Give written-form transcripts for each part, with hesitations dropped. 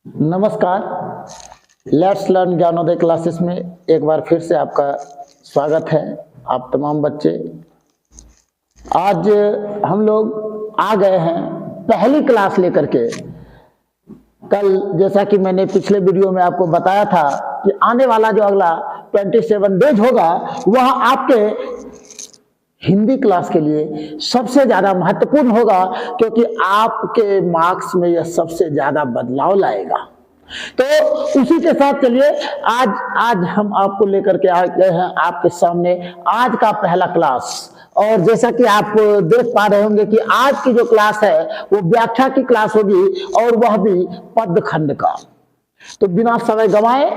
नमस्कार। Let's learn Gyanodaya classes में एक बार फिर से आपका स्वागत है। आप तमाम बच्चे, आज हम लोग आ गए हैं पहली क्लास लेकर के। कल जैसा कि मैंने पिछले वीडियो में आपको बताया था कि आने वाला जो अगला 27 डेज होगा वह आपके हिंदी क्लास के लिए सबसे ज्यादा महत्वपूर्ण होगा, क्योंकि आपके मार्क्स में यह सबसे ज्यादा बदलाव लाएगा। तो उसी के साथ चलिए आज हम आपको लेकर के आ गए हैं आपके सामने आज का पहला क्लास। और जैसा कि आप देख पा रहे होंगे कि आज की जो क्लास है वो व्याख्या की क्लास होगी, और वह भी पदखंड का। तो बिना समय गंवाए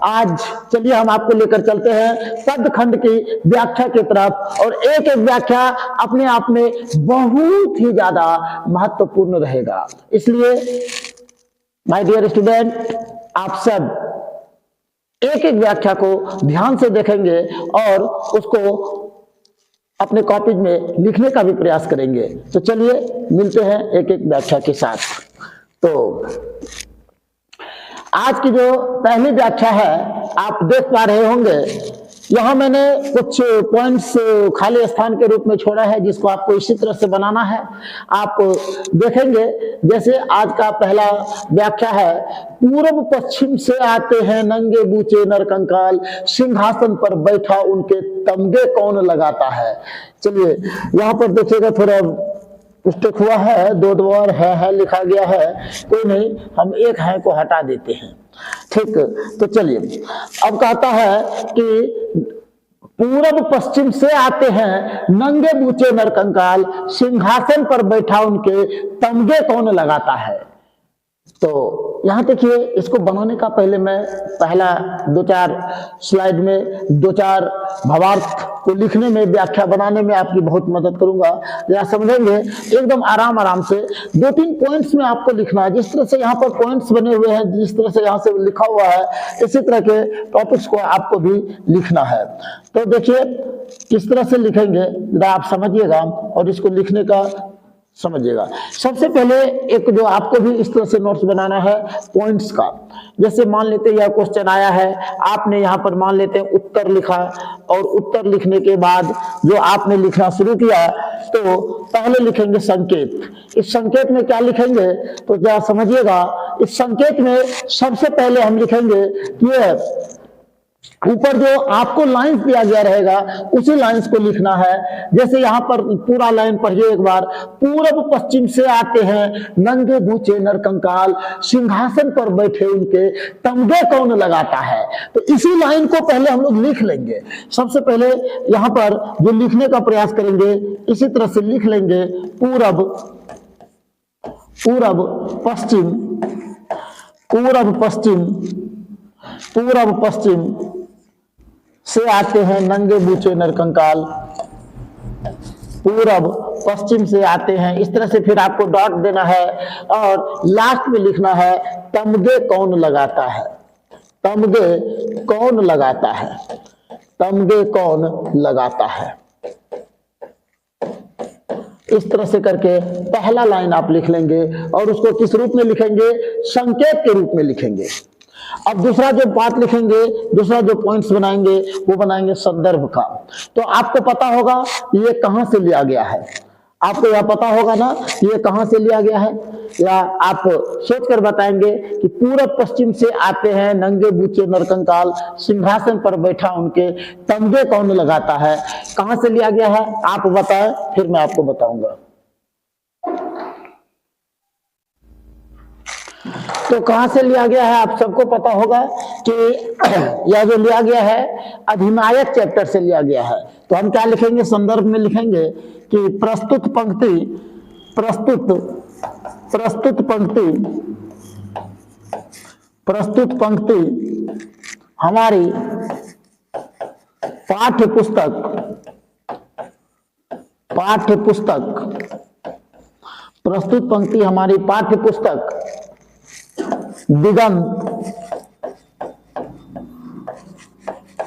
आज चलिए हम आपको लेकर चलते हैं पदखंड की व्याख्या की तरफ। और एक एक व्याख्या अपने आप में बहुत ही ज्यादा महत्वपूर्ण रहेगा, इसलिए माय डियर स्टूडेंट, आप सब एक एक व्याख्या को ध्यान से देखेंगे और उसको अपने कॉपी में लिखने का भी प्रयास करेंगे। तो चलिए मिलते हैं एक एक व्याख्या के साथ। तो आज की जो पहली व्याख्या है आप देख पा रहे होंगे, यहां मैंने कुछ पॉइंट्स खाली स्थान के रूप में छोड़ा है जिसको आपको इसी तरह से बनाना है। आप देखेंगे जैसे आज का पहला व्याख्या है, पूर्व पश्चिम से आते हैं नंगे बूचे नरकंकाल, सिंहासन पर बैठा उनके तमगे कौन लगाता है। चलिए यहां पर देखिएगा, थोड़ा मिस्टेक हुआ है, दो बार है लिखा गया है, कोई नहीं, हम एक है को हटा देते हैं। ठीक, तो चलिए अब कहता है कि पूरब पश्चिम से आते हैं नंगे बूचे नरकंकाल, सिंहासन पर बैठा उनके तमगे कौन लगाता है। तो यहां देखिए, इसको बनाने का पहले मैं पहला दो चार स्लाइड में दो चार भावार्थ को लिखने में, व्याख्या बनाने में आपकी बहुत मदद करूंगा। या समझेंगे एकदम आराम से। दो तीन पॉइंट्स में आपको लिखना है, जिस तरह से यहाँ पर पॉइंट्स बने हुए हैं, जिस तरह से यहाँ से लिखा हुआ है, इसी तरह के टॉपिक्स को आपको भी लिखना है। तो देखिए किस तरह से लिखेंगे जरा आप समझिएगा और इसको लिखने का समझिएगा। सबसे पहले एक जो आपको भी इस तरह से नोट्स बनाना है पॉइंट्स का। जैसे मान लेते हैं यह क्वेश्चन आया है, आपने यहाँ पर मान लेते हैं उत्तर लिखा, और उत्तर लिखने के बाद जो आपने लिखना शुरू किया तो पहले लिखेंगे संकेत। इस संकेत में क्या लिखेंगे तो जरा समझिएगा। इस संकेत में सबसे पहले हम लिखेंगे कि ऊपर जो आपको लाइंस दिया गया रहेगा उसी लाइंस को लिखना है। जैसे यहाँ पर पूरा लाइन पढ़िए एक बार, पूरब पश्चिम से आते हैं नंगे बूचे नरकंकाल, सिंहासन पर बैठे उनके तमगे कौन लगाता है। तो इसी लाइन को पहले हम लोग लिख लेंगे। सबसे पहले यहाँ पर जो लिखने का प्रयास करेंगे इसी तरह से लिख लेंगे, पूरब पश्चिम, पूरब पश्चिम से आते हैं नंगे बूचे नरकंकाल, पूरब पश्चिम से आते हैं। इस तरह से फिर आपको डॉट देना है और लास्ट में लिखना है तमगे कौन लगाता है, तमगे कौन लगाता है, तमगे कौन लगाता है। इस तरह से करके पहला लाइन आप लिख लेंगे और उसको किस रूप में लिखेंगे, संकेत के रूप में लिखेंगे। अब दूसरा जो बात लिखेंगे, दूसरा जो पॉइंट्स बनाएंगे वो बनाएंगे संदर्भ का। तो आपको पता होगा ये कहां से लिया गया है, आपको यह पता होगा ना ये कहां से लिया गया है, या आप सोच कर बताएंगे कि पूरब पश्चिम से आते हैं नंगे बूचे नरकंकाल, सिंहासन पर बैठा उनके तमगे कौन लगाता है। कहां से लिया गया है आप बताएं, फिर मैं आपको बताऊंगा। तो कहां से लिया गया है आप सबको पता होगा कि यह जो लिया गया है अधिनायक चैप्टर से लिया गया है। तो हम क्या लिखेंगे, संदर्भ में लिखेंगे कि प्रस्तुत पंक्ति हमारी पाठ्य पुस्तक दिगंत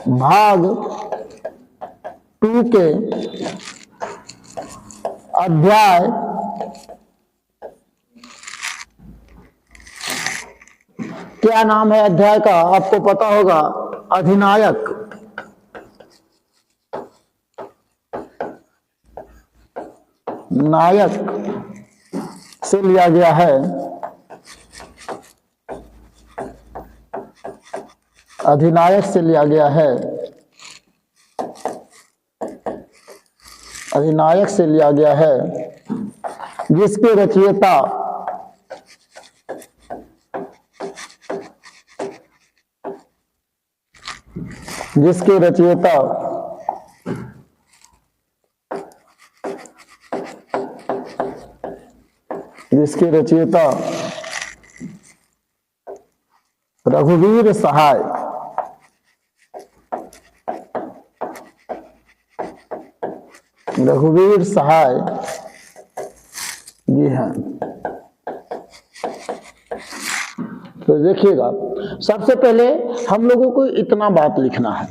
भाग 2 के अध्याय क्या नाम है अध्याय का? आपको पता होगा, अधिनायक। नायक से लिया गया है, अधिनायक से लिया गया है, अधिनायक से लिया गया है, जिसके रचयिता जिसके रचयिता रघुवीर सहाय, रघुवीर सहाय जी हैं। तो देखिएगा, सबसे पहले हम लोगों को इतना बात लिखना है,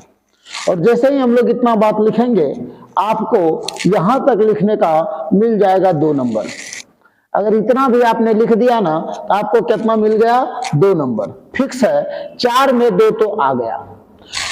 और जैसे ही हम लोग इतना बात लिखेंगे आपको यहां तक लिखने का मिल जाएगा 2 नंबर। अगर इतना भी आपने लिख दिया ना तो आपको कितना मिल गया? 2 नंबर फिक्स है। 4 में 2 तो आ गया।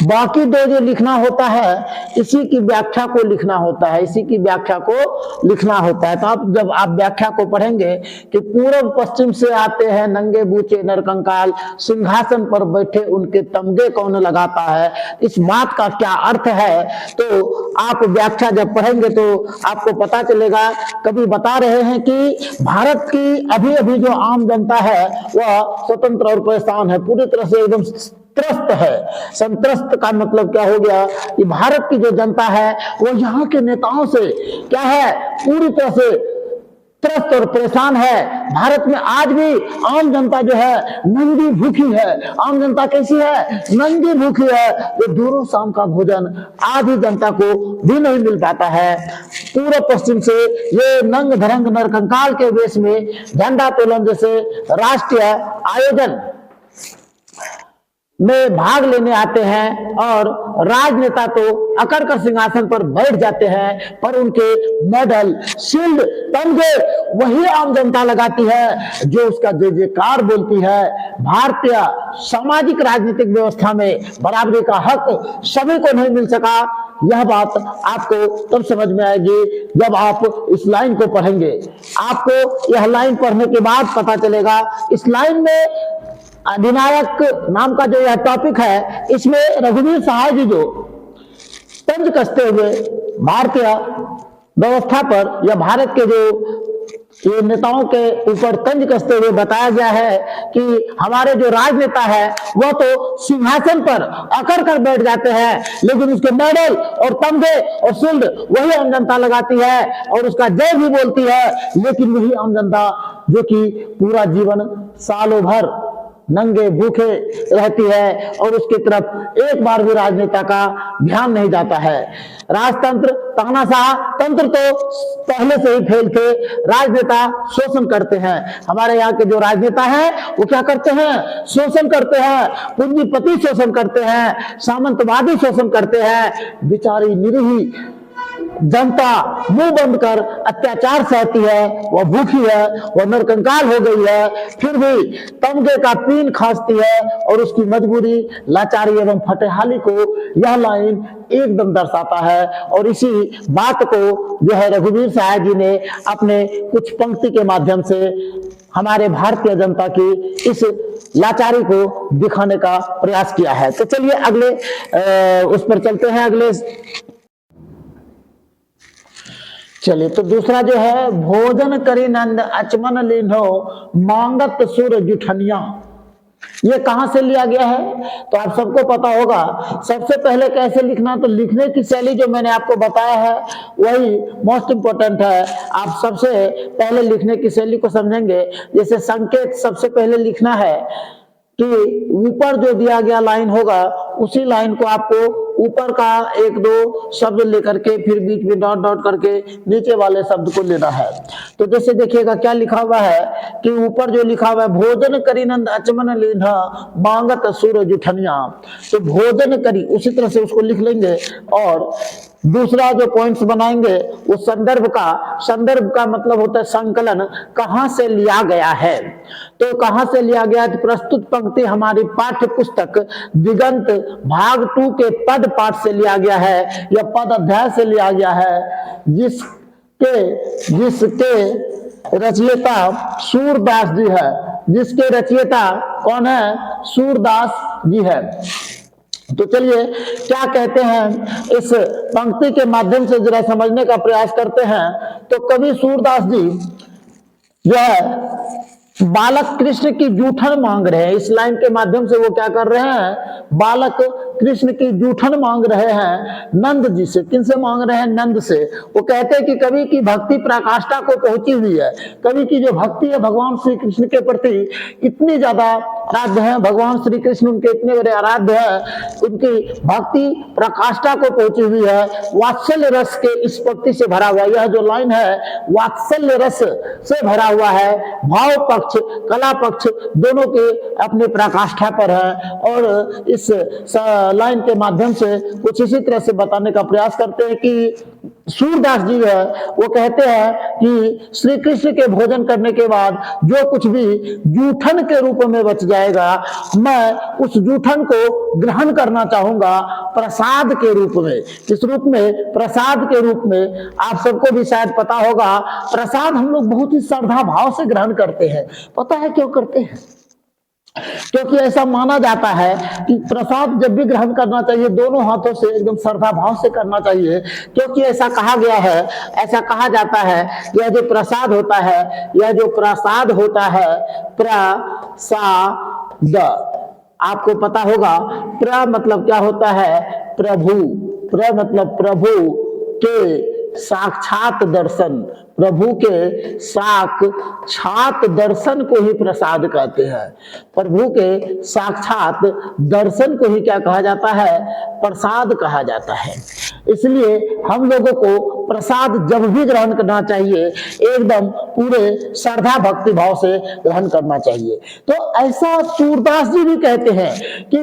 बाकी 2 जो लिखना होता है, इसी की व्याख्या को लिखना होता है, इसी की व्याख्या को लिखना होता है। तो आप जब आप व्याख्या को पढ़ेंगे कि पूर्व पश्चिम से आते हैं नंगे बूचे नरकंकाल, सिंहासन पर बैठे उनके तमगे कौन लगाता है, इस बात का क्या अर्थ है, तो आप व्याख्या जब पढ़ेंगे तो आपको पता चलेगा। कभी बता रहे हैं कि भारत की अभी अभी जो आम जनता है वह स्वतंत्र और परेशान है, पूरी तरह से एकदम त्रस्त है। संत्रस्त का मतलब क्या हो गया कि भारत की जो जनता है वो यहाँ के नेताओं से क्या है, पूरी तरह से त्रस्त और परेशान है। भारत में आज भी आम जनता जो है नंगी भूखी है। आम जनता कैसी है? नंगी भूखी है। ये दूरों शाम का भोजन आधी जनता को भी नहीं मिल पाता है। पूर्व पश्चिम से ये नंग धरंग नरकंकाल के वेश में झंडा तोलन जैसे राष्ट्रीय आयोजन में भाग लेने आते हैं, और राजनेता तो अकड़ कर सिंहासन पर बैठ जाते हैं, पर उनके मेडल, शील्ड, तमगे वही आम जनता लगाती है, जो उसका जय जयकार बोलती है। भारतीय सामाजिक राजनीतिक व्यवस्था में बराबरी का हक सभी को नहीं मिल सका। यह बात आपको तब समझ में आएगी जब आप इस लाइन को पढ़ेंगे। आपको यह लाइन पढ़ने के बाद पता चलेगा। इस लाइन में अधिनायक नाम का जो यह टॉपिक है, इसमें रघुवीर सहाय जी जो तंज कसते हुए भारतीय व्यवस्था पर या भारत के जो ये नेताओं के ऊपर तंज कसते हुए बताया गया है कि हमारे जो राजनेता है वह तो सिंहासन पर अकड़ कर बैठ जाते हैं, लेकिन उसके मेडल और तमगे और शील्ड वही आम जनता लगाती है और उसका जय भी बोलती है। लेकिन वही आम जनता जो कि पूरा जीवन सालों भर नंगे भूखे रहती है और उसकी तरफ एक बार भी राजनेता का ध्यान नहीं जाता है। राजतंत्र, तानाशाह तंत्र तो पहले से ही फेल थे। राजनेता शोषण करते हैं। हमारे यहाँ के जो राजनेता हैं वो क्या करते हैं? शोषण करते हैं। पूंजीपति शोषण करते हैं, सामंतवादी शोषण करते हैं। बेचारी निरीह जनता मुंह बंद कर अत्याचार सहती है, वह भूखी है, वह नरकंकाल हो गई है, फिर भी तमगे का पीन खांसती है, और उसकी मजबूरी, लाचारी एवं फटेहाली को यह लाइन एकदम दर्शाता है। और इसी बात को जो है रघुवीर सहाय जी ने अपने कुछ पंक्ति के माध्यम से हमारे भारतीय जनता की इस लाचारी को दिखाने का प्रयास किया है। तो चलिए अगले उस पर चलते हैं। अगले चलिए, तो दूसरा जो है, भोजन करी नंद अचमन लीन्हो मांगत सुर जुठनिया, ये कहां से लिया गया है? तो आप सबको पता होगा। सबसे पहले कैसे लिखना, तो लिखने की शैली जो मैंने आपको बताया है वही मोस्ट इंपोर्टेंट है। आप सबसे पहले लिखने की शैली को समझेंगे। जैसे संकेत सबसे पहले लिखना है कि ऊपर जो दिया गया लाइन होगा उसी लाइन को आपको ऊपर का 1-2 शब्द लेकर के फिर बीच में डॉट डॉट करके नीचे वाले शब्द को लेना है। तो जैसे देखिएगा क्या लिखा हुआ है कि ऊपर जो लिखा हुआ है, भोजन करी नंद अचमन लीन्हा मांगत सुर जुठनिया, तो भोजन करी उसी तरह से उसको लिख लेंगे। और दूसरा जो पॉइंट्स बनाएंगे वो संदर्भ का मतलब होता है संकलन, कहां से लिया गया है। तो कहां से लिया गया है, तो प्रस्तुत पंक्ति हमारी पाठ्य पुस्तक दिगंत भाग 2 के पद पाठ से लिया गया है, या पद अध्याय से लिया गया है, जिसके रचयिता सूरदास जी है। जिसके रचयिता कौन है? सूरदास जी है। तो चलिए क्या कहते हैं, इस पंक्ति के माध्यम से जरा समझने का प्रयास करते हैं। तो कवि सूरदास जी जो है बालक कृष्ण की जूठन मांग रहे हैं। इस लाइन के माध्यम से वो क्या कर रहे हैं? बालक कृष्ण की जूठन मांग रहे हैं नंद जी से। किनसे मांग रहे हैं? नंद से। वो कहते हैं कि कवि की भक्ति पराकाष्ठा को पहुंची हुई है। कवि की जो भक्ति है भगवान श्री कृष्ण के प्रति इतनी ज्यादा आराध्य है, भगवान श्री कृष्ण उनके इतने बड़े आराध्य है, उनकी भक्ति पराकाष्ठा को पहुंची हुई है, वात्सल्य रस के इस पंक्ति से भरा हुआ। यह जो लाइन है वात्सल्य रस से भरा हुआ है, भाव पक्ष कला पक्ष दोनों के अपने पराकाष्ठा पर है। और इस लाइन के माध्यम से कुछ इसी तरह से बताने का प्रयास करते हैं कि सूरदास जी है वो कहते हैं कि श्री कृष्ण के भोजन करने के बाद जो कुछ भी जूठन के रूप में बच जाएगा, मैं उस जूठन को ग्रहण करना चाहूंगा प्रसाद के रूप में। किस रूप में? प्रसाद के रूप में। आप सबको भी शायद पता होगा प्रसाद हम लोग बहुत ही श्रद्धा भाव से ग्रहण करते हैं। पता है क्यों करते हैं? क्योंकि ऐसा माना जाता है कि प्रसाद जब भी ग्रहण करना चाहिए दोनों हाथों से एकदम श्रद्धा भाव से करना चाहिए। क्योंकि ऐसा कहा गया है, ऐसा कहा जाता है, यह जो प्रसाद होता है, यह जो प्रसाद होता है, प्रसाद, आपको पता होगा प्र मतलब क्या होता है? प्रभु। प्र मतलब प्रभु के साक्षात दर्शन, प्रभु के साक्षात दर्शन को ही प्रसाद कहते हैं। प्रभु के साक्षात दर्शन को ही क्या कहा जाता है? प्रसाद कहा जाता है। इसलिए हम लोगों को प्रसाद जब भी ग्रहण करना चाहिए एकदम पूरे श्रद्धा भक्ति भाव से ग्रहण करना चाहिए। तो ऐसा सूरदास जी भी कहते हैं कि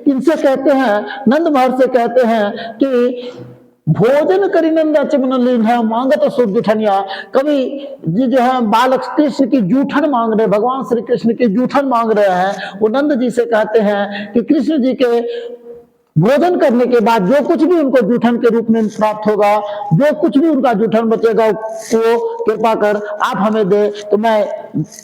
इनसे कहते हैं, नंद महर्षि से कहते हैं कि भोजन करी नंदा चमन लीन है मांगत सुर जूठनिया। कवि जी जो है बालक कृष्ण की जूठन मांग रहे, भगवान श्री कृष्ण की जूठन मांग रहे हैं। वो नंद जी से कहते हैं कि कृष्ण जी के भोजन करने के बाद जो कुछ भी उनको जूठन के रूप में प्राप्त होगा, जो कुछ भी उनका जूठन बचेगा वो कृपा कर आप हमें दे। तो मैं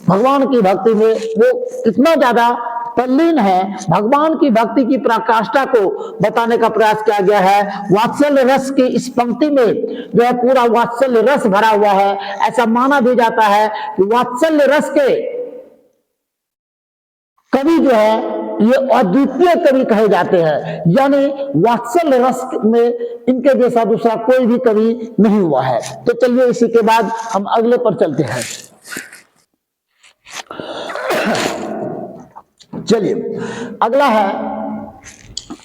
भगवान की भक्ति में वो कितना ज्यादा तल्लीन है, भगवान की भक्ति की पराकाष्ठा को बताने का प्रयास किया गया है। वात्सल्य रस की इस पंक्ति में जो है पूरा वात्सल्य रस भरा हुआ है। ऐसा माना भी जाता है कि वात्सल्य रस के कवि जो है ये अद्वितीय कवि कहे जाते हैं, यानी वात्सल्य रस में इनके जैसा दूसरा कोई भी कवि नहीं हुआ है। तो चलिए इसी के बाद हम अगले पर चलते हैं। चलिए अगला है,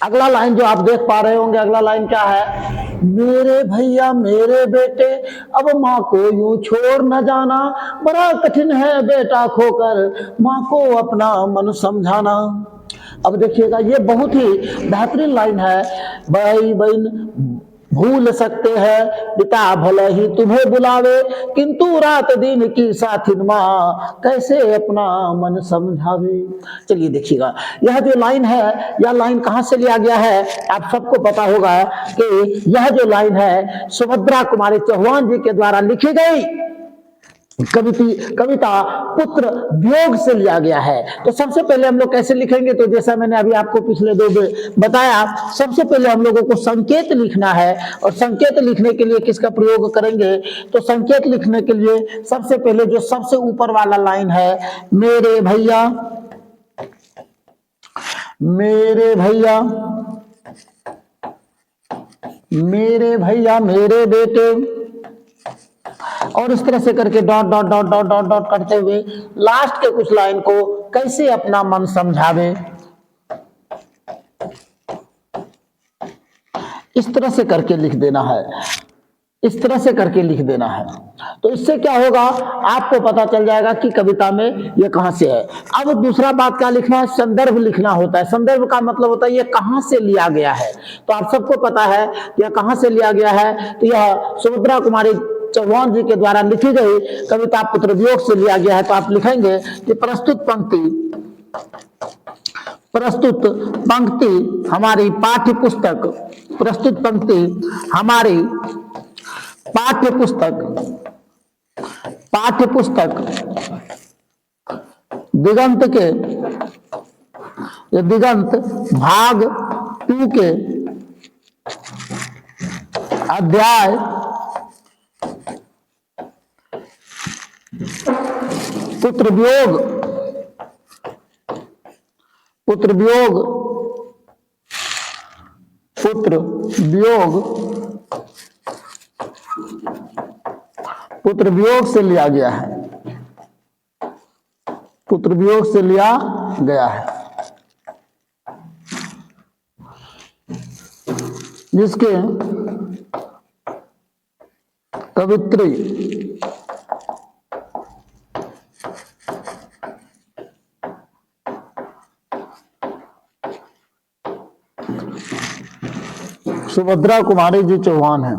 अगला लाइन जो आप देख पा रहे होंगे, अगला लाइन क्या है? मेरे भैया मेरे बेटे अब माँ को यूं छोड़ न जाना, बड़ा कठिन है बेटा खोकर माँ को अपना मन समझाना। अब देखिएगा ये बहुत ही बेहतरीन लाइन है। भाई बहन भूल सकते हैं पिता भले ही तुम्हें बुलावे, किंतु रात दिन की साथिन माँ कैसे अपना मन समझावे। चलिए देखिएगा यह जो लाइन है, यह लाइन कहां से लिया गया है? आप सबको पता होगा कि यह जो लाइन है सुभद्रा कुमारी चौहान जी के द्वारा लिखी गई कविता पुत्र वियोग से लिया गया है। तो सबसे पहले हम लोग कैसे लिखेंगे? तो जैसा मैंने अभी आपको पिछले दो बताया, सबसे पहले हम लोगों को संकेत लिखना है। और संकेत लिखने के लिए किसका प्रयोग करेंगे? तो संकेत लिखने के लिए सबसे पहले जो सबसे ऊपर वाला लाइन है, मेरे भैया मेरे भैया मेरे भैया मेरे बेटे, और इस तरह से करके dot dot dot dot dot dot करते हुए लास्ट के कुछ लाइन को कैसे अपना मन समझावे, इस तरह से करके लिख देना है। इस तरह से करके लिख देना है। तो इससे क्या होगा, आपको पता चल जाएगा कि कविता में ये कहां से है। अब दूसरा बात क्या लिखना है, संदर्भ लिखना होता है। संदर्भ का मतलब होता है ये कहां से लिया गया है। तो आप सबको पता है यह कहां से लिया गया है, तो यह सुभद्रा कुमारी चौहान जी के द्वारा लिखी गई कविता पुत्र वियोग से लिया गया है। तो आप लिखेंगे कि प्रस्तुत पंक्ति हमारी पाठ्य पुस्तक दिगंत भाग 2 के अध्याय पुत्र वियोग से लिया गया है। पुत्र वियोग से लिया गया है, जिसके कवित्री सुभद्रा कुमारी जी चौहान है।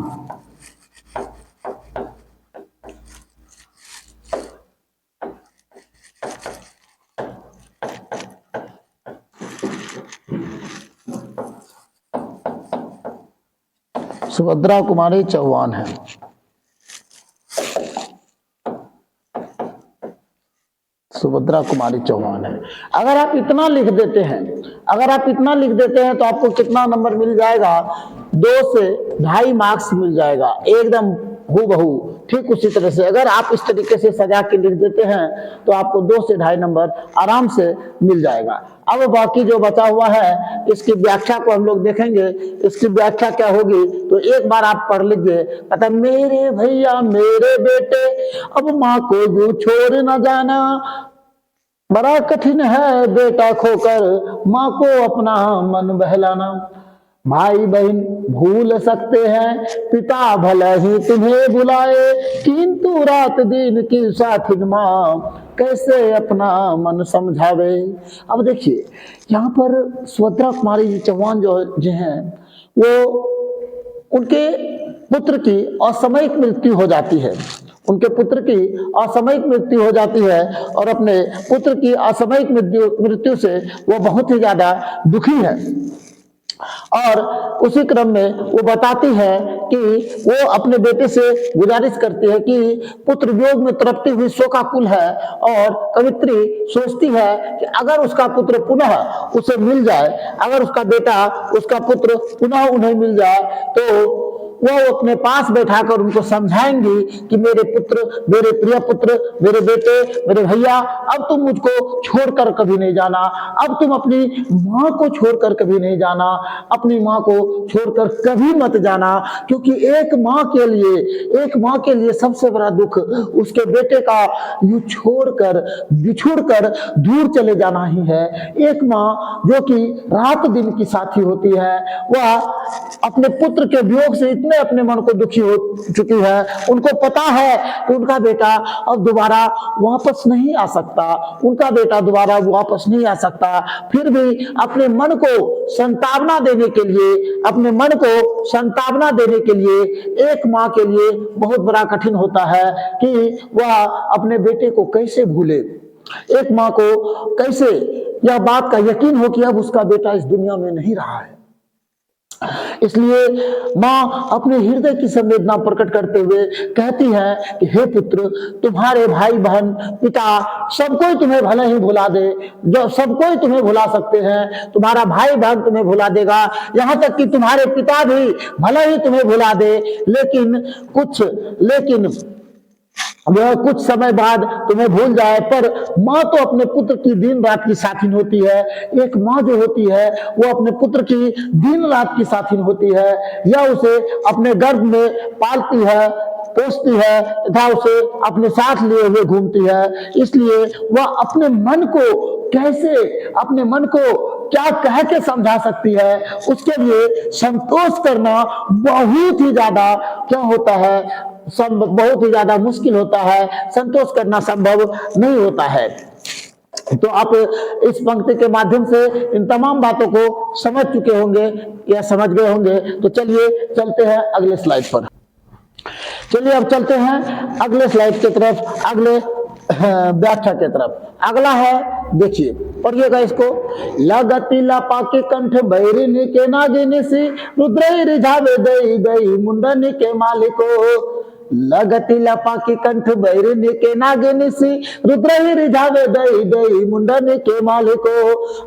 सुभद्रा कुमारी चौहान है। सुभद्रा कुमारी चौहान है। अगर आप इतना लिख देते हैं तो आपको कितना नंबर मिल जाएगा, 2 से 2.5 मार्क्स मिल जाएगा, एकदम हूबहू। ठीक उसी तरह से अगर आप इस तरीके से सजा के लिख देते हैं तो आपको 2 से 2.5 नंबर आराम से मिल जाएगा। अब बाकी जो बचा हुआ है इसकी व्याख्या को हम लोग देखेंगे। इसकी व्याख्या क्या होगी, तो एक बार आप पढ़ लीजिए। कहता मेरे भैया मेरे बेटे, अब माँ को यूं छोड़ न जाना, बड़ा कठिन है बेटा खोकर माँ को अपना मन बहलाना। भाई बहन भूल सकते हैं पिता भले ही तुम्हें बुलाए, किंतु रात दिन की साथिन माँ कैसे अपना मन समझावे। अब देखिए यहाँ पर सुभद्रा कुमारी जी चौहान जो हैं वो उनके पुत्र की असामयिक मृत्यु हो जाती है। उनके पुत्र की असामयिक मृत्यु हो जाती है और अपने पुत्र की असामयिक मृत्यु से वो बहुत ही ज्यादा दुखी है। और उसी क्रम में वो बताती है कि वो अपने बेटे से गुजारिश करती है कि पुत्र वियोग में तड़पती हुई शोकाकुल है, और कवित्री सोचती है कि अगर उसका पुत्र पुनः उसे मिल जाए, अगर उसका बेटा उसका पुत्र पुनः उन्हें मिल जाए तो वो अपने पास बैठाकर उनको समझाएंगी कि मेरे पुत्र, मेरे प्रिय पुत्र, मेरे बेटे, मेरे भैया, अब तुम मुझको छोड़कर कभी नहीं जाना, अब तुम अपनी माँ को छोड़कर कभी नहीं जाना, अपनी माँ को छोड़कर कभी मत जाना, क्योंकि एक माँ के लिए सबसे बड़ा दुख उसके बेटे का यूं छोड़कर बिछुड़कर दूर चले जाना ही है। एक माँ जो कि रात दिन की साथी होती है, वह अपने पुत्र के वियोग से इतने अपने मन को दुखी हो चुकी है, उनको पता है कि उनका बेटा अब दोबारा वापस नहीं आ सकता, उनका बेटा दोबारा वापस नहीं आ सकता। फिर भी अपने मन को संतावना देने के लिए एक माँ के लिए बहुत बड़ा कठिन होता है कि वह अपने बेटे को कैसे भूले। एक माँ को कैसे यह बात का यकीन हो कि अब उसका बेटा इस दुनिया में नहीं रहा है। इसलिए माँ अपने हृदय की संवेदना प्रकट करते हुए कहती है कि हे पुत्र, तुम्हारे भाई बहन पिता सब कोई तुम्हें भले ही भुला दे, जो सब कोई तुम्हें भुला सकते हैं, तुम्हारा भाई बहन तुम्हें भुला देगा, यहाँ तक कि तुम्हारे पिता भी भले ही तुम्हें भुला दे, लेकिन वह कुछ समय बाद तुम्हें भूल जाए। पर माँ तो अपने पुत्र की दिन रात की साथिन होती है। एक माँ जो होती है वो अपने पुत्र की दिन रात की साथिन होती है, या उसे अपने गर्भ में पालती है, पोसती है तथा उसे अपने साथ लिए हुए घूमती है। इसलिए वह अपने मन को क्या कह के समझा सकती है, उसके लिए संतोष करना बहुत ही ज्यादा क्या होता है, बहुत ही ज्यादा मुश्किल होता है, संतोष करना संभव नहीं होता है। तो आप इस पंक्ति के माध्यम से इन तमाम बातों को समझ चुके होंगे या समझ गए होंगे। तो चलिए चलते हैं अगले स्लाइड पर। चलिए अब चलते हैं अगले स्लाइड की तरफ, अगले व्याख्या की तरफ। अगला है, देखिए पढ़िएगा इसको। लगती लपा के कंठ बैरिनी के नागिनी सी रुद्र रिझावे दई दई मुंडनी के मालिको। लगती लपा की कंठ बैरिनी के नागिनी सी रुद्र रिझावे दई दई मुंडनी के मालिको।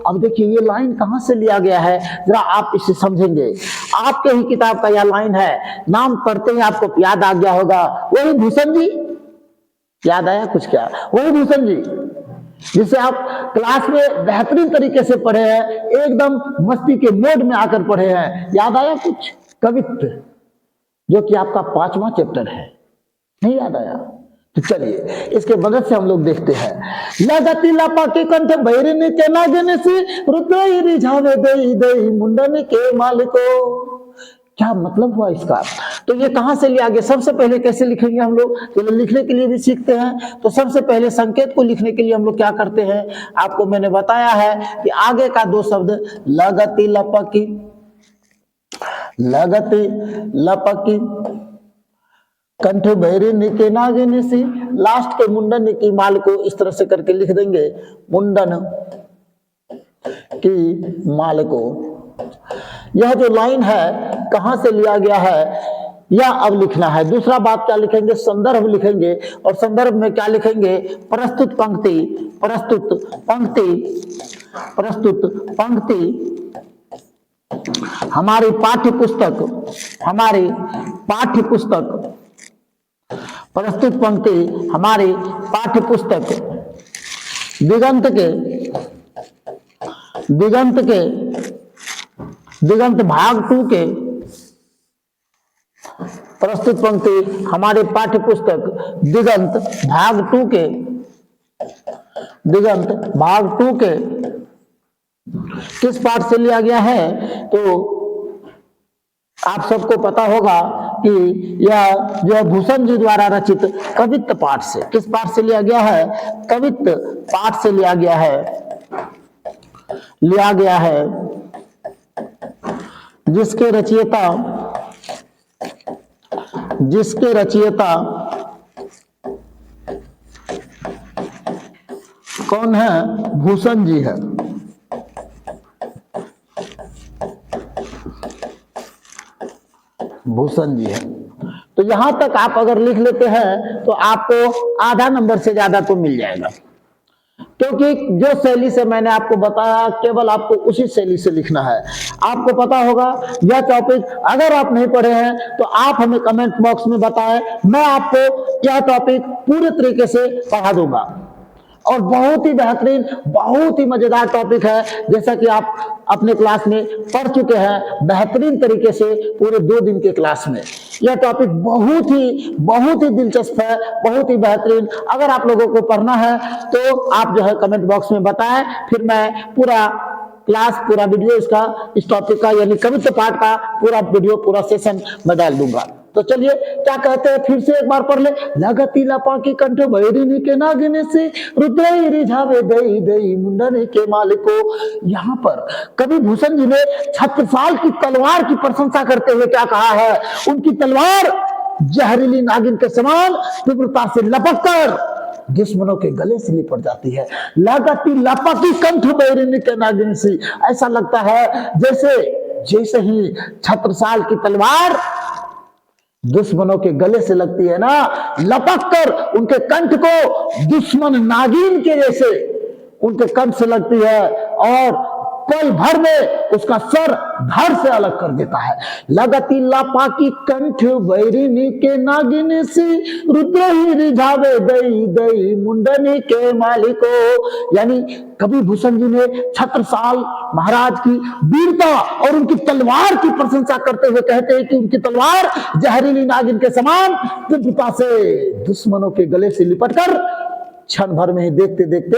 अब देखिए ये लाइन कहां से लिया गया है, जरा आप इसे समझेंगे। आपके ही किताब का यह लाइन है, नाम पढ़ते ही आपको याद आ गया होगा, वही भूषण जी। याद आया कुछ क्या? वही भूषण जी जिसे आप क्लास में बेहतरीन तरीके से पढ़े हैं, एकदम मस्ती के मोड में आकर पढ़े हैं। याद आया कुछ? कवित्व, जो कि आपका 5वां चैप्टर है, नहीं याद आया? तो चलिए इसके मदद से हम लोग देखते हैं। लगती लपा के कंठ बैरिनी के नागिनी सी रुद्र रिझावे दई दई मुंडनी के मालिको। क्या मतलब हुआ इसका? तो ये कहां से लिया गया? सबसे पहले कैसे लिखेंगे हम लोग, तो लिखने के लिए भी सीखते हैं। तो सबसे पहले संकेत को लिखने के लिए हम लोग क्या करते हैं, आपको मैंने बताया है कि आगे का 2 शब्द लगती लपकी, लगती लपकी कंठ बैरिनी के नागिनी सी, लास्ट के मुंडन की माल को इस तरह से करके लिख देंगे, मुंडन की माल को। यह जो लाइन है कहां से लिया गया है, यह अब लिखना है। दूसरा बात क्या लिखेंगे, संदर्भ लिखेंगे। और संदर्भ में क्या लिखेंगे, प्रस्तुत पंक्ति, प्रस्तुत पंक्ति, प्रस्तुत पंक्ति हमारी पाठ्य पुस्तक, हमारी पाठ्य पुस्तक, प्रस्तुत पंक्ति हमारी पाठ्य पुस्तक दिगंत के, दिगंत के, दिगंत भाग 2 के, प्रस्तुत पंक्ति हमारे पाठ्य पुस्तक दिगंत भाग 2 के, दिगंत भाग 2 के किस पाठ से लिया गया है? तो आप सबको पता होगा कि यह जो भूषण जी द्वारा रचित कवित्त पाठ से, किस पाठ से लिया गया है? कवित्त पाठ से लिया गया है, लिया गया है, जिसके रचयिता, जिसके रचयिता कौन है? भूषण जी है। भूषण जी है। तो यहां तक आप अगर लिख लेते हैं तो आपको आधा नंबर से ज्यादा तो मिल जाएगा, क्योंकि जो शैली से मैंने आपको बताया केवल आपको उसी शैली से लिखना है। आपको पता होगा यह टॉपिक अगर आप नहीं पढ़े हैं तो आप हमें कमेंट बॉक्स में बताएं, मैं आपको यह टॉपिक पूरे तरीके से पढ़ा दूंगा। और बहुत ही बेहतरीन, बहुत ही मजेदार टॉपिक है, जैसा कि आप अपने क्लास में पढ़ चुके हैं बेहतरीन तरीके से पूरे 2 दिन के क्लास में। यह टॉपिक बहुत ही दिलचस्प है, बहुत ही बेहतरीन। अगर आप लोगों को पढ़ना है तो आप जो है कमेंट बॉक्स में बताएं, फिर मैं पूरा क्लास, पूरा वीडियो इसका, इस टॉपिक का यानी कवित्त पाठ का पूरा वीडियो, पूरा सेशन मैं डाल दूंगा। तो चलिए क्या कहते हैं, फिर से एक बार पढ़ ले। लगती लपा की कंठ बैरिनी के नागिनी से रुद्र रिझावे दई दई मुंडनी के मालिको। यहाँ पर कवि भूषण जी ने छत्रसाल की तलवार की प्रशंसा करते हुए क्या कहा है? उनकी तलवार जहरीली नागिन के समान तीव्रता से लपक कर दुश्मनों के गले से लिपट जाती है। लगती लपकी कंठ बैरिनी के नागिनी से, ऐसा लगता है जैसे ही छत्रसाल की तलवार दुश्मनों के गले से लगती है ना, लपक कर उनके कंठ को दुश्मन नागिन के जैसे उनके कंठ से लगती है और पल भर में उसका सर धड़ से अलग कर देता है। लगती लपा की कंठ बैरिनी के नागिनी सी रुद्र ही रिझावे दई दई मुंडनी के मालिको। यानी कवि भूषण जी ने छत्रसाल महाराज की वीरता और उनकी तलवार की प्रशंसा करते हुए कहते हैं कि उनकी तलवार जहरीली नागिन के समान तीव्रता से दुश्मनों के गले से लिपटकर क्षण भर में ही देखते देखते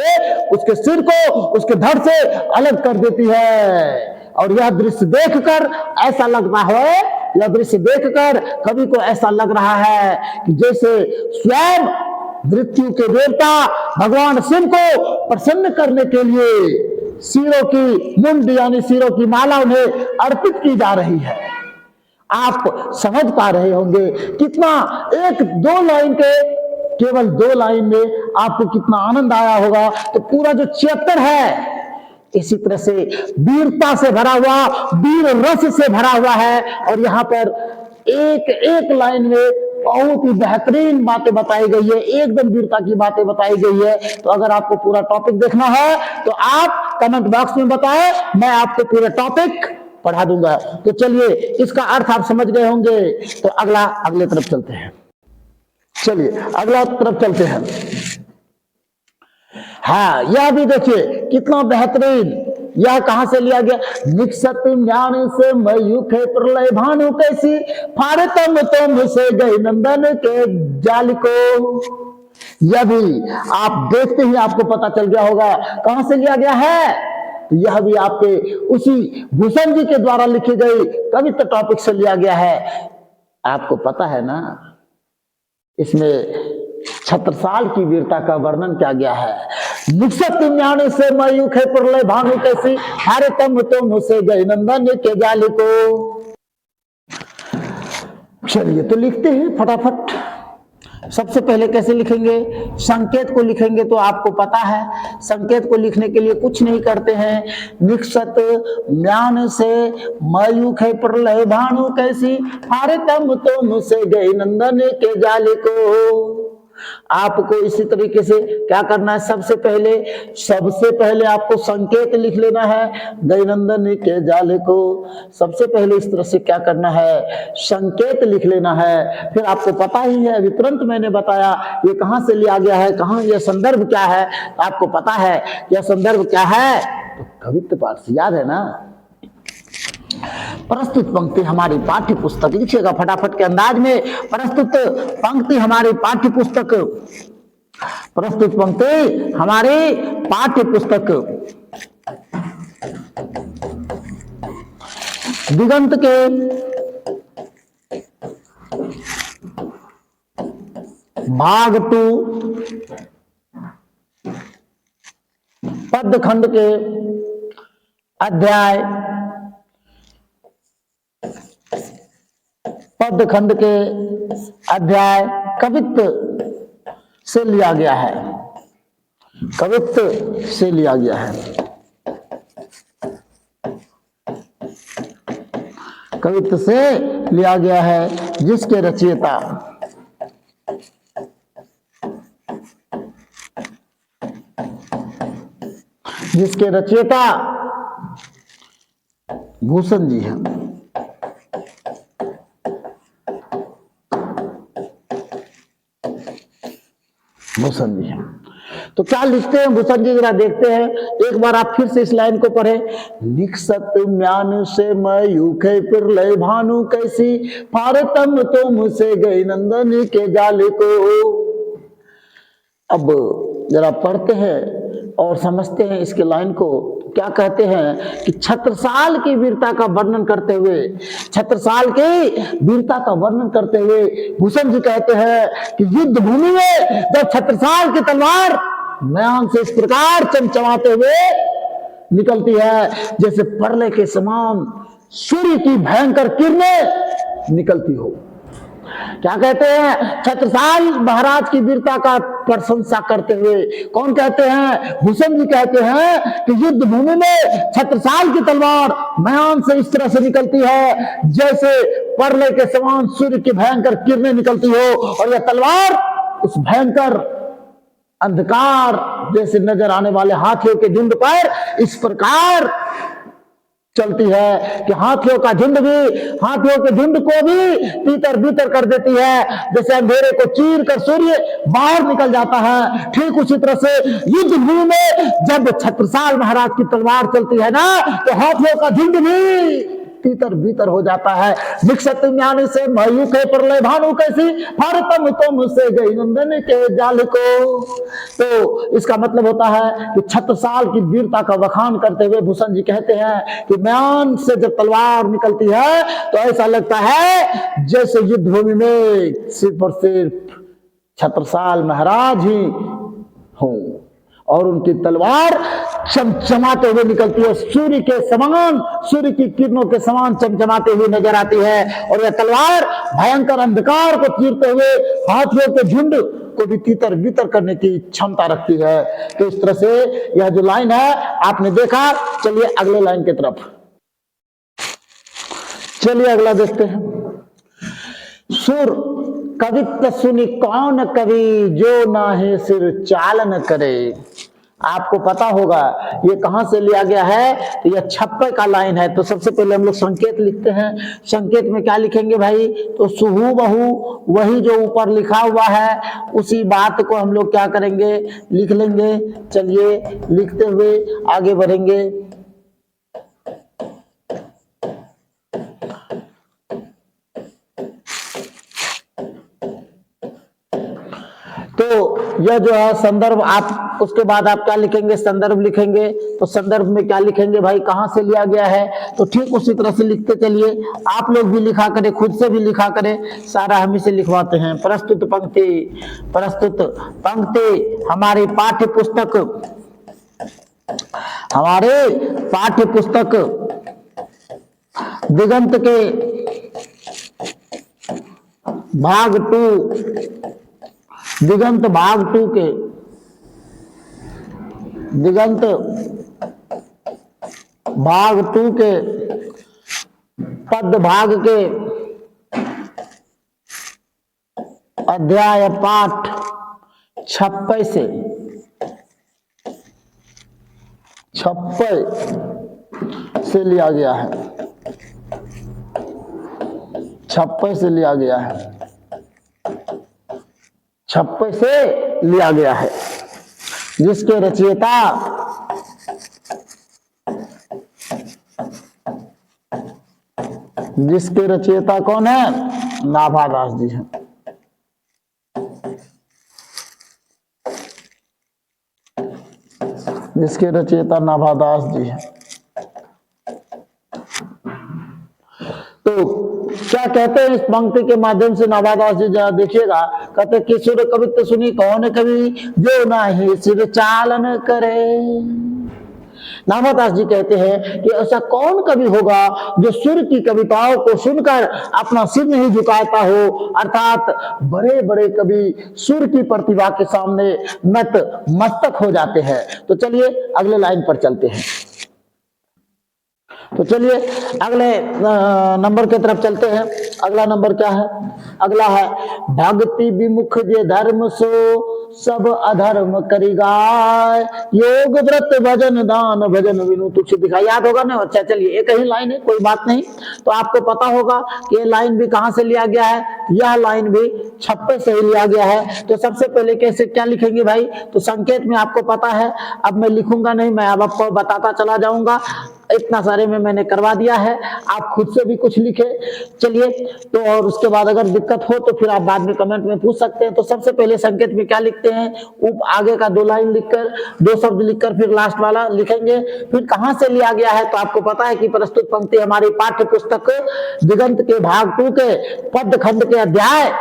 उसके सिर को उसके धड़ से अलग कर देती है। और यह दृश्य देखकर ऐसा लगता है, यह दृश्य देखकर कवि को ऐसा लग रहा है कि जैसे स्वयं मृत्यु के देवता भगवान शिव को प्रसन्न करने के लिए सिरों की मुंड यानी सिरों की माला उन्हें अर्पित की जा रही है। आप समझ पा रहे होंगे कितना एक दो लाइन के, केवल 2 लाइन में आपको कितना आनंद आया होगा। तो पूरा जो चैप्टर है इसी तरह से वीरता से भरा हुआ, वीर रस से भरा हुआ है। और यहाँ पर एक एक लाइन में बहुत ही बेहतरीन बातें बताई गई है, एकदम वीरता की बातें बताई गई है। तो अगर आपको पूरा टॉपिक देखना है तो आप कमेंट बॉक्स में बताएं, मैं आपको पूरा टॉपिक पढ़ा दूंगा। तो चलिए, इसका अर्थ आप समझ गए होंगे। तो अगले तरफ चलते हैं। चलिए अगला तरफ चलते हैं। हाँ, यह भी देखिए कितना बेहतरीन, यह कहां से लिया गया? निक्षत ज्ञान से मयूख प्रलय भानु कैसी, फाड़े तुम से गई नंदन के जाल को। यह भी आप देखते ही आपको पता चल गया होगा कहां से लिया गया है। तो यह भी आपके उसी भूषण जी के द्वारा लिखी गई कविता टॉपिक से लिया गया है। आपको पता है ना, इसमें छत्रसाल की वीरता का वर्णन किया गया है। निक्षत ज्ञान से मयूख प्रलय भानु कैसी, हारे तुम से गई नंदन के जाल को। चलिए तो लिखते हैं फटाफट। सबसे पहले कैसे लिखेंगे? संकेत को लिखेंगे। तो आपको पता है संकेत को लिखने के लिए कुछ नहीं करते हैं। निक्षत ज्ञान से मयूख प्रलय भानु कैसी, हारे तुम से गई नंदन के जाल को। आपको इसी तरीके से क्या करना है? सबसे पहले आपको संकेत लिख लेना है गैनंदन के जाल को। सबसे पहले इस तरह से क्या करना है? संकेत लिख लेना है। फिर आपको पता ही है, अभी तुरंत मैंने बताया ये कहां से लिया गया है, कहां यह संदर्भ क्या है। तो आपको पता है यह संदर्भ क्या है। तो कवित्व पाठ से याद है ना। प्रस्तुत पंक्ति हमारी पाठ्य पुस्तक, लिखिएगा फटाफट के अंदाज में। प्रस्तुत पंक्ति हमारी पाठ्य पुस्तक, प्रस्तुत पंक्ति हमारी पाठ्य पुस्तक दिगंत के भाग 2 पदखंड के अध्याय कवित्व से लिया गया है। कवित्व से लिया गया है। कवित्व से लिया गया है, जिसके रचयिता भूषण जी हैं। भूषण जी हैं। तो क्या लिखते हैं भूषण जी, जरा देखते हैं। एक बार आप फिर से इस लाइन को पढ़ें। निक्षत म्यान से मयूख प्रलय भानु कैसी, फाड़े तुम से गई नंदन के जाल को। अब जरा पढ़ते हैं और समझते हैं इसके लाइन को। क्या कहते हैं कि छत्रसाल की वीरता का वर्णन करते हुए, छत्रसाल की वीरता का वर्णन करते हुए भूषण जी कहते हैं कि युद्ध भूमि में जब छत्रसाल की तलवार म्यान से इस प्रकार चमचमाते हुए निकलती है, जैसे परले के समान सूर्य की भयंकर किरणें निकलती हो। क्या कहते हैं? छत्रसाल महाराज की वीरता का प्रशंसा करते हुए कौन कहते हैं? भूषण जी कहते हैं कि युद्ध भूमि में छत्रसाल की तलवार म्यान से इस तरह से निकलती है जैसे परले के समान सूर्य की भयंकर किरणें निकलती हो। और यह तलवार उस भयंकर अंधकार जैसे नजर आने वाले हाथियों के झुंड पर इस प्रकार चलती है कि हाथियों के झुंड को भी तीतर बीतर कर देती है। जैसे अंधेरे को चीर कर सूर्य बाहर निकल जाता है, ठीक उसी तरह से युद्ध भूमि में जब छत्रसाल महाराज की तलवार चलती है ना, तो हाथियों का झुंड भी तीतर बीतर हो जाता है। विकसित ज्ञान से मयू के प्रलय भानु कैसी भारतम तुम से गई नंदन के जाल को। तो इसका मतलब होता है कि छत्रसाल की वीरता का वखान करते हुए भूषण जी कहते हैं कि म्यान से जब तलवार निकलती है तो ऐसा लगता है जैसे युद्ध भूमि में सिर्फ और सिर्फ छत्रसाल महाराज ही हों और उनकी तलवार चमचमाते हुए निकलती है, सूर्य के समान, सूर्य की किरणों के समान चमचमाते हुए नजर आती है। और यह तलवार भयंकर अंधकार को चीरते हुए हाथियों के झुंड को भी तीतर बीतर करने की क्षमता रखती है। तो इस तरह से यह जो लाइन है आपने देखा। चलिए अगले लाइन की तरफ, चलिए अगला देखते हैं। सुर कवित्व सुनी कौन कवि जो नाहे सिर चालन करे। आपको पता होगा ये कहां से लिया गया है, तो यह छप्पे का लाइन है। तो सबसे पहले हम लोग संकेत लिखते हैं। संकेत में क्या लिखेंगे भाई, तो सुहू बहु वही जो ऊपर लिखा हुआ है उसी बात को हम लोग क्या करेंगे, लिख लेंगे। चलिए लिखते हुए आगे बढ़ेंगे। तो यह जो है संदर्भ, आप उसके बाद आप क्या लिखेंगे, संदर्भ लिखेंगे। तो संदर्भ में क्या लिखेंगे भाई, कहां से लिया गया है, तो ठीक उसी तरह से लिखते चलिए। आप लोग भी लिखा करें, खुद से भी लिखा करें, सारा हम इसे लिखवाते हैं। प्रस्तुत पंक्ति, प्रस्तुत पंक्ति हमारी पाठ्य पुस्तक, हमारे पाठ्य पुस्तक दिगंत के भाग 2, दिगंत भाग 2 के, दिगंत भाग 2 के पद भाग के अध्याय पाठ 56 से, 56 से लिया गया है, 56 से लिया गया है, 56 से लिया गया है। जिसके रचयिता कौन है, नाभादास जी हैं। जिसके रचयिता नाभादास जी हैं। तो क्या कहते हैं इस पंक्ति के माध्यम से नाभादास जी, जरा देखिएगा। कहते कि सुर कवित्व सुनी कौन कवि जो नाहि सिर चालन करे। नाभादास जी कहते हैं कि ऐसा कौन कवि होगा जो सुर की कविताओं को सुनकर अपना सिर नहीं झुकाता हो, अर्थात बड़े बड़े कवि सुर की प्रतिभा के सामने नत मस्तक हो जाते हैं। तो चलिए अगले लाइन पर चलते हैं। तो चलिए अगले नंबर की तरफ चलते हैं। अगला नंबर क्या है, अगला है भक्ति विमुख जे धर्म सो सब अधर्म करिगा, योग व्रत भजन दान भजन विनु तुच्छ दिखाई। याद होगा ना? अच्छा चलिए एक ही लाइन है, कोई बात नहीं। तो आपको पता होगा कि ये लाइन भी कहां से लिया गया है, यह लाइन भी 56 से ही लिया गया है। तो सबसे पहले कैसे क्या लिखेंगे भाई, तो संकेत में आपको पता है, अब मैं लिखूंगा नहीं, मैं अब आपको बताता चला जाऊंगा। इतना सारे में मैंने करवा दिया है, आप खुद से भी कुछ लिखे। चलिए तो और उसके बाद अगर दिक्कत हो तो फिर आप बाद में कमेंट में पूछ सकते हैं। तो सबसे पहले संकेत में क्या लिखते हैं, आगे का 2 लाइन लिखकर, 2 शब्द लिखकर फिर लास्ट वाला लिखेंगे। फिर कहां से लिया गया है, तो आपको पता है कि प्रस्तुत पंक्ति हमारी पाठ्य पुस्तक दिगंत के भाग 2 के पद खंड के अध्याय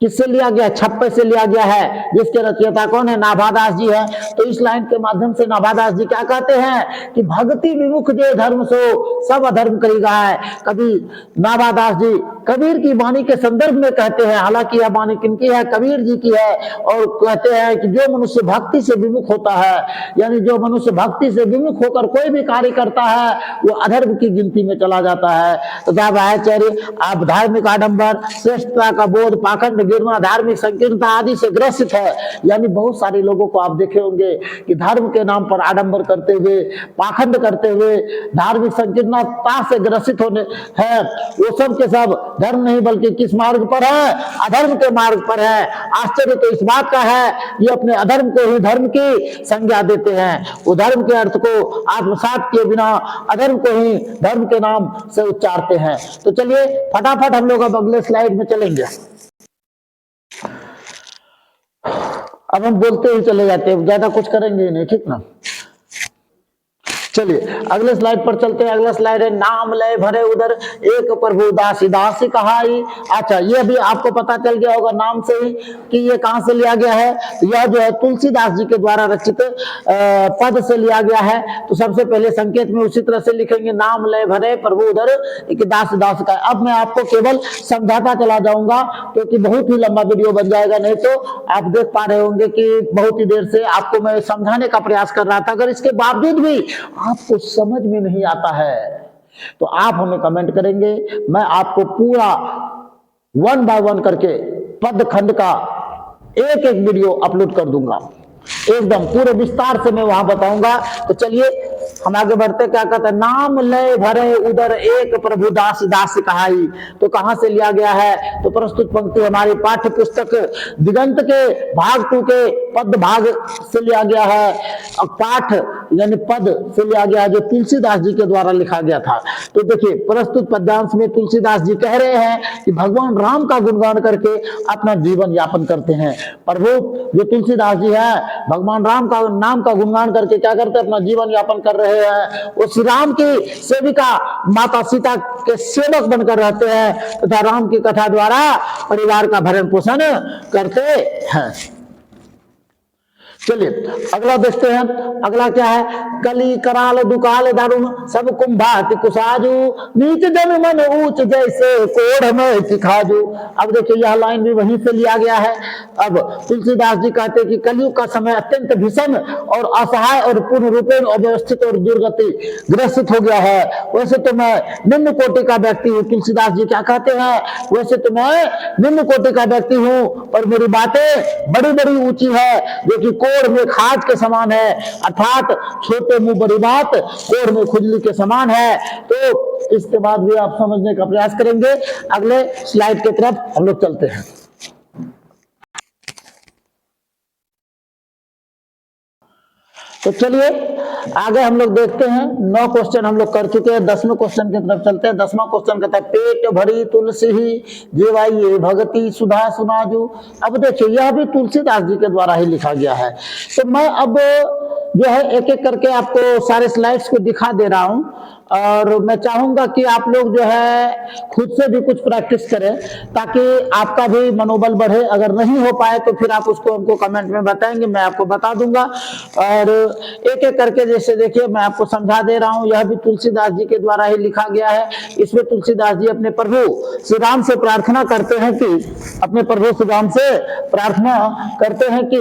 किससे लिया गया, 56 से लिया गया है। जिसके रचयिता कौन है, नाभादास जी है। तो इस लाइन के माध्यम से नाभादास जी क्या कहते हैं कि भक्ति विमुख जे धर्म सो सब अधर्म करेगा है। कभी नाभादास जी कबीर की वाणी के संदर्भ में कहते हैं, हालांकि यह वाणी किनकी है, कबीर जी की है। और कहते हैं कि जो मनुष्य भक्ति से विमुख होता है, यानी जो मनुष्य भक्ति से विमुख होकर कोई भी कार्य करता है वो अधर्म की गिनती में चला जाता है। तो आप धार्मिक आडंबर, श्रेष्ठता का बोध, पाखंड गिरना, धार्मिक संकीर्णता आदि से ग्रसित है। यानी बहुत सारे लोगों को आप देखे होंगे कि धर्म के नाम पर आडंबर करते हुए, पाखंड करते हुए, धार्मिक संकीर्णता से ग्रसित होने है, वो सब के सब धर्म नहीं बल्कि किस मार्ग पर है? अधर्म के मार्ग पर है। आश्चर्य तो इस बात का है, ये अपने अधर्म को ही धर्म की संज्ञा देते हैं। वो धर्म के अर्थ को आत्मसात किए बिना अधर्म को ही धर्म के नाम से उच्चारते हैं। तो चलिए फटाफट हम लोग अब अगले स्लाइड में चलेंगे। अब हम बोलते ही चले जाते हैं, ज्यादा कुछ करेंगे ही नहीं, ठीक ना। चलिए अगले स्लाइड पर चलते हैं। अगला स्लाइड है नाम लय भरे उदर एक प्रभु दासी दासी कहाई। अच्छा, ये भी आपको पता चल गया होगा नाम से ही कि ये कहां से लिया गया है। यह जो है तुलसीदास जी के द्वारा रचित पद से लिया गया है। तो सबसे पहले संकेत में उसी तरह से लिखेंगे नाम लय भरे प्रभु उदर एक दासी दासी का। अब मैं आपको केवल समझाता चला जाऊंगा क्योंकि बहुत ही लंबा वीडियो बन जाएगा, नहीं तो आप देख पा रहे होंगे कि बहुत ही देर से आपको मैं समझाने का प्रयास कर रहा था। अगर इसके बावजूद भी आपको समझ में नहीं आता है तो आप हमें कमेंट करेंगे, मैं आपको पूरा 1 बाय 1 करके पद खंड का एक एक वीडियो अपलोड कर दूंगा, एकदम पूरे विस्तार से मैं वहां बताऊंगा। तो चलिए हम आगे बढ़ते। क्या कहते हैं नाम लय भरे उदर एक प्रभु दास दास कहाई। तो कहां से लिया गया है? तो प्रस्तुत पंक्ति हमारी पाठ्य पुस्तक दिगंत के भाग 2 के पद भाग से लिया गया है। और पाठ यानी पद से लिया गया है जो तुलसीदास जी के द्वारा लिखा गया था। तो देखिए प्रस्तुत पद्यांश में तुलसीदास जी कह रहे हैं कि भगवान राम का गुणगान करके अपना जीवन यापन करते हैं। प्रभु जो तुलसीदास जी है भगवान राम का नाम का गुणगान करके क्या करते हैं? अपना जीवन यापन कर रहे हैं। वो श्री राम की सेविका माता सीता के सेवक बनकर रहते हैं तथा राम की कथा द्वारा परिवार का भरण पोषण करते हैं। चलिए अगला देखते हैं। अगला क्या है? कली कराल दुकाल दारुण सब कुंभात कुसाजू नीच जन मन ऊंच जैसे कोढ़ में चिखाजू। अब देखिए यह लाइन भी वहीं से लिया गया है। अब तुलसीदास जी कहते हैं कि कलयुग का समय अत्यंत भीषण और असहाय और पूर्ण रूपेण अव्यवस्थित और दुर्गति ग्रसित हो गया है। वैसे तो मैं निम्न कोटि का व्यक्ति हूँ, तुलसीदास जी क्या कहते हैं? वैसे तो मैं निम्न कोटि का व्यक्ति हूँ पर मेरी बातें बड़ी बड़ी ऊंची है जो कि कोढ़ में खाज के समान है, अर्थात छोटे मुंह बड़ी बात कोढ़ में खुजली के समान है। तो इसके बाद भी आप समझने का प्रयास करेंगे। अगले स्लाइड की तरफ हम लोग चलते हैं। तो चलिए आगे हम लोग देखते हैं। 9 क्वेश्चन हम लोग कर चुके हैं, 10वें क्वेश्चन की तरफ चलते हैं। 10वां क्वेश्चन कहता है पेट भरी तुलसी ही जेवाइए भगति सुधा सुनाजू। अब देखिए यह भी तुलसीदास जी के द्वारा ही लिखा गया है। तो मैं अब जो है एक एक करके आपको सारे स्लाइड्स को दिखा दे रहा हूं और मैं चाहूंगा कि आप लोग जो है खुद से भी कुछ प्रैक्टिस करें ताकि आपका भी मनोबल बढ़े। अगर नहीं हो पाए तो फिर आप उसको हमको कमेंट में बताएंगे, मैं आपको बता दूंगा। और एक एक करके जैसे देखिए मैं आपको समझा दे रहा हूं, यह भी तुलसीदास जी के द्वारा ही लिखा गया है। इसमें तुलसीदास जी अपने प्रभु श्री राम से प्रार्थना करते हैं कि अपने प्रभु श्री राम से प्रार्थना करते हैं कि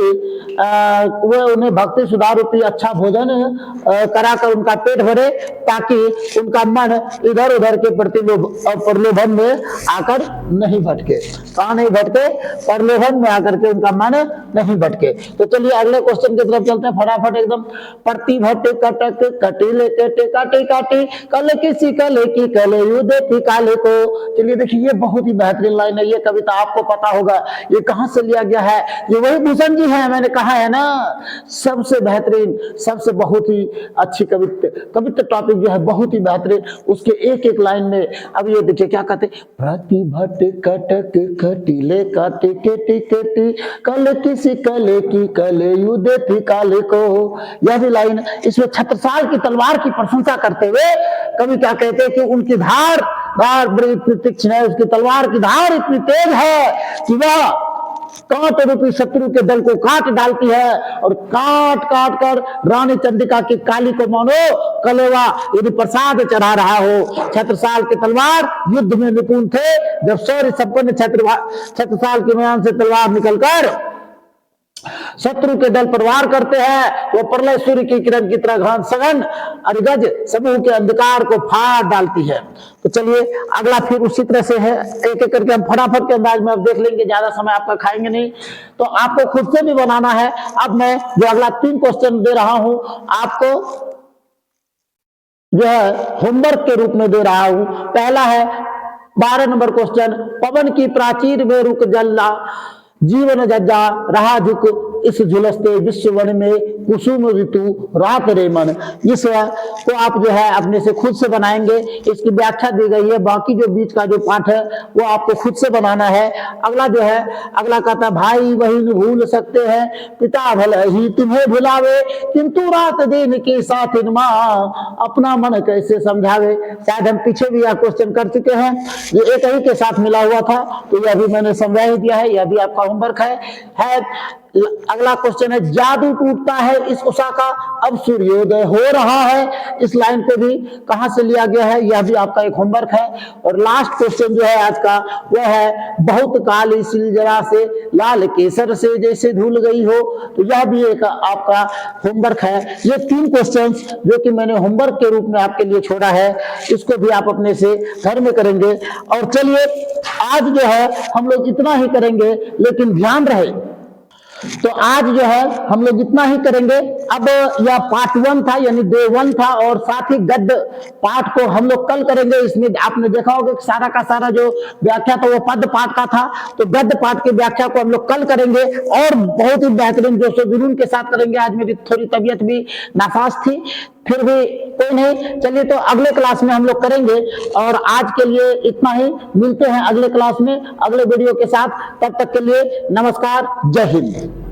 वह उन्हें भक्ति सुधार रूपी अच्छा भोजन कराकर उनका पेट भरे ताकि उनका मन इधर उधर के प्रलोभन में आकर नहीं भटके। कहां नहीं भटके? प्रलोभन में आकर के उनका मन नहीं भटके। तो चलिए अगले क्वेश्चन की तरफ चलते हैं फटाफट एकदम। प्रतिभट कटक कटिले कटे काटी काटी कल किसी कले की कले युदे थी काले को। चलिए देखिए ये बहुत ही बेहतरीन लाइन है। ये कविता आपको पता होगा ये कहां से लिया गया है? ये वही भूषण जी है, मैंने कहा है ना सबसे बेहतरीन, सबसे बहुत ही अच्छी कविता टॉपिक जो है बहुत ही बेहतरीन, उसके एक एक लाइन में। अब ये देखिए क्या कहते, प्रतिभट कटक कटिले काटे केटी केटी कल किसी कले की कले युदे थी काले को। यह भी लाइन, इसमें छत्रसाल की तलवार की प्रशंसा करते हुए कवि क्या कहते हैं कि उनकी धार बड़ी तीक्ष्ण है, उसकी तलवार की धार इतनी तेज है कि वह कांट रूपी शत्रु के दल को काट डालती है और काट काट कर रानी चंडिका की काली को मानो कलेवा यदि प्रसाद चढ़ा रहा हो। छत्रसाल की तलवार युद्ध में निपुण थे। जब शौर्य संपन्न छत्रसाल के म्यान से तलवार निकलकर शत्रु के दल पर वार करते हैं, वो प्रलय सूर्य की किरण की तरह घन सघन अरिगज समूह के अंधकार को फाड़ डालती है। तो चलिए अगला फिर उसी तरह से है, एक एक करके हम फटाफट के अंदाज में अब देख लेंगे, ज्यादा समय आपका खाएंगे नहीं। तो आपको खुद से भी बनाना है। अब मैं जो अगला 3 क्वेश्चन दे रहा हूं आपको जो है होमवर्क के रूप में दे रहा हूं। पहला है 12 नंबर क्वेश्चन, पवन की प्राचीर में रुक जल्ला जीवन जज्जा रहा झुक इस झुलसते विश्व वन में कुसुम ऋतु रात रे मन। इस को आप जो है अपने से खुद से बनाएंगे, इसकी व्याख्या दी गई है, बाकी जो बीच का जो पाठ है वो आपको खुद से बनाना है। अगला जो है, अगला कहता भाई बहन भूल सकते हैं पिता भले ही तुम्हें भुलावे किंतु रात दिन के साथ माँ अपना मन कैसे समझावे। शायद हम पीछे भी यह क्वेश्चन कर चुके हैं, ये एक ही के साथ मिला हुआ था, तो यह भी मैंने समझा ही दिया है, यह भी आपका होमवर्क है। अगला क्वेश्चन है जादू टूटता है इस उषा का अब सूर्योदय हो रहा है। इस लाइन को भी कहां से लिया गया है, यह भी आपका एक होमवर्क है। और लास्ट क्वेश्चन जो है आज का वह है बहुत काली सिलजरा से लाल केसर से जैसे धुल गई हो। तो यह भी एक आपका होमवर्क है। ये 3 क्वेश्चन जो कि मैंने होमवर्क के रूप में आपके लिए छोड़ा है, इसको भी आप अपने से घर में करेंगे। और चलिए आज जो है हम लोग इतना ही करेंगे, लेकिन ध्यान रहे तो आज जो है हम लोग इतना ही करेंगे। अब यह पार्ट 1 था, यानी डे 1 था, और साथ ही गद्य पाठ को हम लोग कल करेंगे। इसमें आपने देखा होगा कि सारा का सारा जो व्याख्या था वो पद पाठ का था, तो गद्य पाठ की व्याख्या को हम लोग कल करेंगे और बहुत ही बेहतरीन जोश जुनून के साथ करेंगे। आज मेरी थोड़ी तबीयत भी नासाज थी, फिर भी कोई नहीं, चलिए तो अगले क्लास में हम लोग करेंगे। और आज के लिए इतना ही, मिलते हैं अगले क्लास में अगले वीडियो के साथ। तब तक के लिए नमस्कार, जय हिंद।